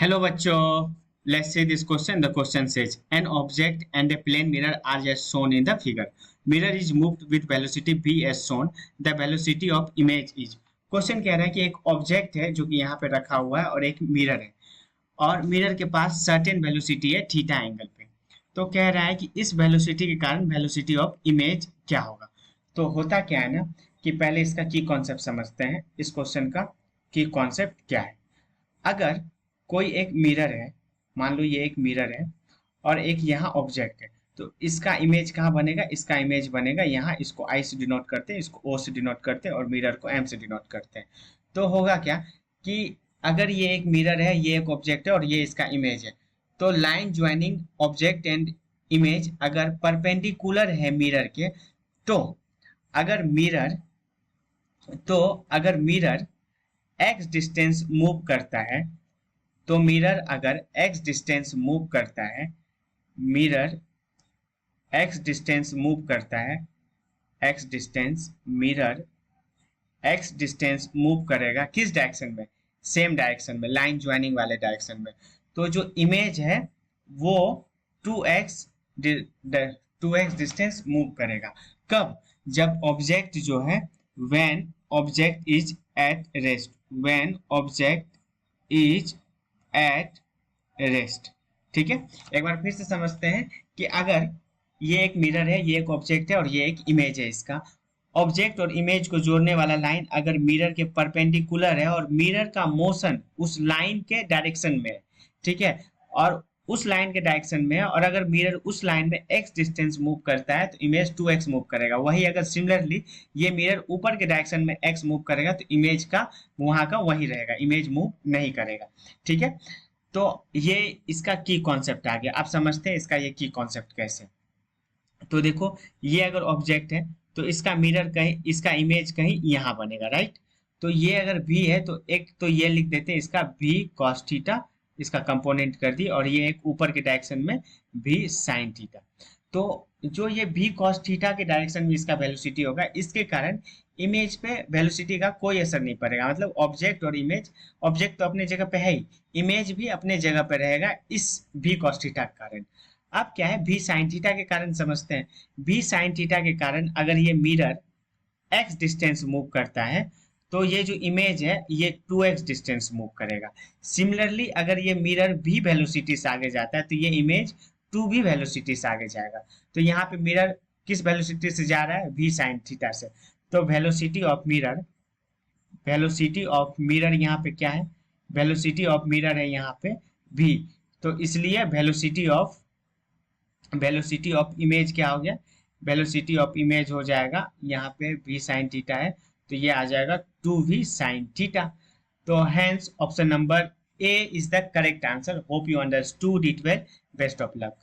Hello bachcho, let's see this question. The question says an object and a plane mirror are just shown in the figure. Mirror is moved with velocity v as shown. The velocity of image is. Question कह रहा है कि एक object है जो कि यहाँ पे रखा हुआ है और एक मिरर है और मिरर के पास सर्टेन वेलोसिटी है थीटा एंगल पे। तो कह रहा है कि इस वेलोसिटी के कारण वेलोसिटी ऑफ इमेज क्या होगा। तो होता क्या है ना कि पहले इसका की कॉन्सेप्ट समझते हैं। इस क्वेश्चन का की कॉन्सेप्ट क्या है। अगर कोई एक मिरर है, मान लो ये एक मिरर है और एक यहाँ ऑब्जेक्ट है, तो इसका इमेज कहाँ बनेगा, इसका इमेज बनेगा यहाँ। इसको आई से डिनोट करते हैं, इसको ओ से डिनोट करते हैं और मिरर को एम से डिनोट करते हैं। तो होगा क्या कि अगर ये एक मिरर है, ये एक ऑब्जेक्ट है और ये इसका इमेज है, तो line joining object and image अगर परपेंडिकुलर है मिरर के, तो अगर मिरर एक्स डिस्टेंस मूव करता है, तो मिरर अगर x डिस्टेंस मूव करता है, मिरर x डिस्टेंस मूव करता है, मिरर x डिस्टेंस मूव करेगा किस डायरेक्शन में, सेम डायरेक्शन में, लाइन ज्वाइनिंग वाले डायरेक्शन में। तो जो इमेज है वो 2x डिस्टेंस मूव करेगा। कब? जब ऑब्जेक्ट जो है when object is at rest, when object is at rest. ठीक है, एक बार फिर से समझते हैं कि अगर ये एक मिरर है, ये एक ऑब्जेक्ट है और ये एक इमेज है, इसका ऑब्जेक्ट और इमेज को जोड़ने वाला लाइन अगर मिरर के परपेंडिकुलर है और मिरर का मोशन उस लाइन के डायरेक्शन में है, ठीक है, और उस लाइन के डायरेक्शन में है, और अगर मिरर उस लाइन में x डिस्टेंस मूव करता है तो इमेज 2x मूव करेगा। वही अगर सिमिलरली ये मिरर ऊपर के डायरेक्शन में x मूव करेगा तो इमेज का वहां का वही रहेगा, इमेज मूव नहीं करेगा। ठीक है, तो ये इसका की कॉन्सेप्ट आ गया। आप समझते हैं इसका ये की कॉन्सेप्ट कैसे। तो देखो, ये अगर ऑब्जेक्ट है तो इसका मिरर कहीं, इसका इमेज कहीं यहाँ बनेगा, राइट। तो ये अगर v है तो एक तो ये लिख देते हैं इसका v cos थीटा, इसका कंपोनेंट कर दी, और ये एक ऊपर के डायरेक्शन में v sin थीटा। तो जो ये v cos थीटा के डायरेक्शन में इसका वेलोसिटी होगा, इसके कारण इमेज पे वेलोसिटी का कोई असर नहीं पड़ेगा। मतलब ऑब्जेक्ट और इमेज, ऑब्जेक्ट तो अपने जगह पे है ही, इमेज भी अपने जगह पे रहेगा इस v cos थीटा के कारण। अब क्या है, v sin थीटा के कारण समझते हैं। v sin थीटा के कारण अगर ये मिरर x डिस्टेंस मूव करता है तो ये जो इमेज है ये 2x डिस्टेंस मूव करेगा। सिमिलरली अगर ये मिरर भी वेलोसिटी से आगे जाता है तो ये इमेज 2 भी वेलोसिटी से आगे जाएगा। तो यहाँ पे मिरर किस वेलोसिटी से जा रहा है, v sin थीटा से। तो वेलोसिटी ऑफ मिरर यहाँ पे क्या है, वेलोसिटी ऑफ मिरर है यहाँ पे v। तो इसलिए वेलोसिटी ऑफ इमेज क्या हो गया, वेलोसिटी ऑफ इमेज हो जाएगा यहाँ पे v sin थीटा है तो ये आ जाएगा 2v sin थीटा। तो hence option number A is the correct answer. Hope you understood it well. Best of luck.